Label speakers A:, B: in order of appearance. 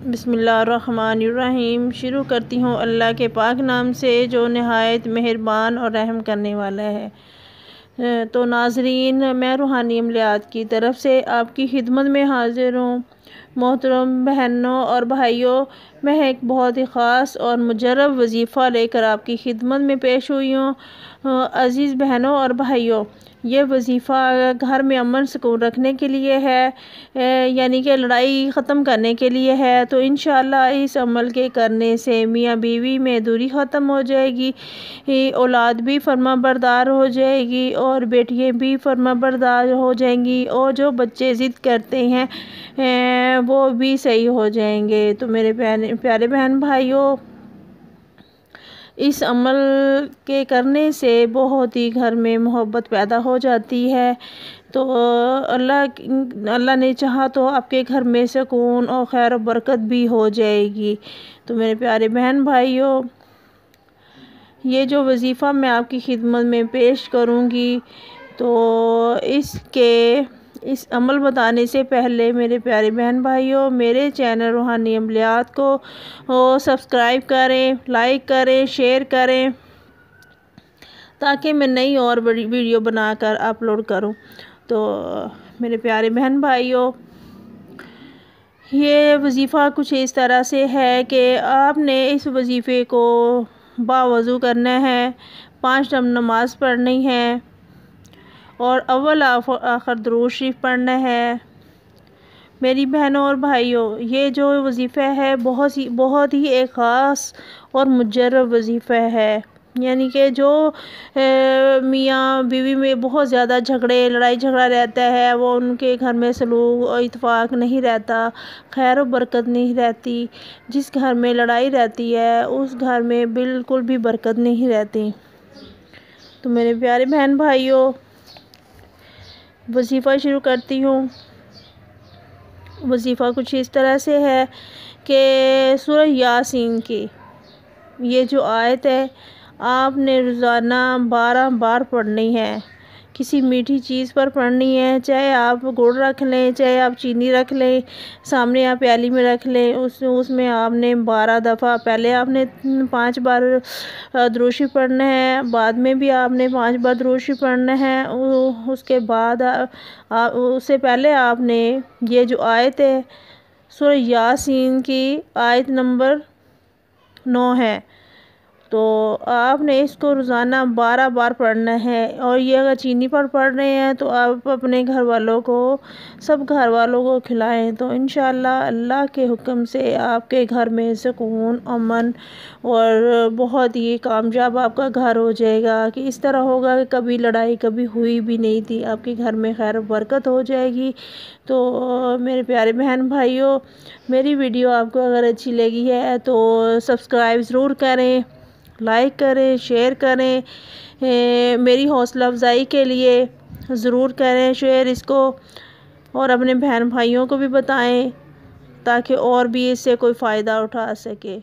A: बिस्मिल्लाहिर्रहमानिर्रहीम। शुरू करती हूँ अल्लाह के पाक नाम से जो नहायत मेहरबान और रहम करने वाला है। तो नाजरीन, मैं रूहानी अमलियात की तरफ से आपकी खिदमत में हाजिर हूँ। मोहतरम बहनों और भाइयों, मैं एक बहुत ही ख़ास और मुजर्रब वजीफ़ा लेकर आपकी खिदमत में पेश हुई हूँ। अज़ीज़ बहनों और भाइयों, ये वजीफ़ा घर में अमन सुकून रखने के लिए है, यानी कि लड़ाई ख़त्म करने के लिए है। तो इंशाअल्लाह इस अमल के करने से मियाँ बीवी में दूरी ख़त्म हो जाएगी, औलाद भी फर्माबरदार हो जाएगी और बेटियाँ भी फर्माबरदार हो जाएंगी, और जो बच्चे ज़िद करते हैं वो भी सही हो जाएंगे। तो मेरे प्यारे बहन भाइयों, इस अमल के करने से बहुत ही घर में मोहब्बत पैदा हो जाती है। तो अल्लाह ने चाहा तो आपके घर में सुकून और खैर और बरकत भी हो जाएगी। तो मेरे प्यारे बहन भाइयों, ये जो वजीफ़ा मैं आपकी खिदमत में पेश करूँगी, तो इस अमल बताने से पहले मेरे प्यारे बहन भाइयों, मेरे चैनल रूहानी अमलियात को सब्सक्राइब करें, लाइक करें, शेयर करें, ताकि मैं नई और बड़ी वीडियो बनाकर अपलोड करूं। तो मेरे प्यारे बहन भाइयों, ये वजीफ़ा कुछ इस तरह से है कि आपने इस वजीफ़े को बावज़ू करना है, 5 टाइम नमाज पढ़नी है और अव्वल आखिर दुरूद शरीफ पढ़ना है। मेरी बहनों और भाइयों, ये जो वजीफ़ा है बहुत ही एक ख़ास और मुजर्रब वजीफ़ा है। यानी कि जो मियाँ बीवी में बहुत ज़्यादा लड़ाई झगड़ा रहता है, वो उनके घर में सलूक और इत्फाक नहीं रहता, खैर और बरकत नहीं रहती। जिस घर में लड़ाई रहती है उस घर में बिल्कुल भी बरकत नहीं रहती। तो मेरे प्यारे बहन भाइयों, वजीफ़ा शुरू करती हूँ। वजीफ़ा कुछ इस तरह से है कि सूरह यासीन की ये जो आयत है, आपने रोज़ाना 12 बार पढ़नी है। किसी मीठी चीज़ पर पढ़नी है, चाहे आप गुड़ रख लें, चाहे आप चीनी रख लें, सामने आप प्याली में रख लें, उसमें आपने 12 दफ़ा, पहले आपने 5 बार दुरूद शरीफ पढ़ना है, बाद में भी आपने 5 बार दुरूद शरीफ पढ़ना है। उसके बाद उससे पहले आपने ये जो आयत है सूरह यासीन की आयत नंबर 9 है, तो आपने इसको रोज़ाना 12 बार पढ़ना है। और ये अगर चीनी पर पढ़ रहे हैं तो आप अपने घर वालों को, सब घर वालों को खिलाएं। तो इंशाअल्लाह अल्लाह के हुक्म से आपके घर में सुकून, अमन और बहुत ही कामयाब आपका घर हो जाएगा। कि इस तरह होगा कि कभी लड़ाई कभी हुई भी नहीं थी, आपके घर में खैर बरकत हो जाएगी। तो मेरे प्यारे बहन भाइयों, मेरी वीडियो आपको अगर अच्छी लगी है तो सब्सक्राइब ज़रूर करें, लाइक करें, शेयर करें। मेरी हौसला अफजाई के लिए ज़रूर करें शेयर इसको, और अपने बहन भाइयों को भी बताएं ताकि और भी इससे कोई फ़ायदा उठा सके।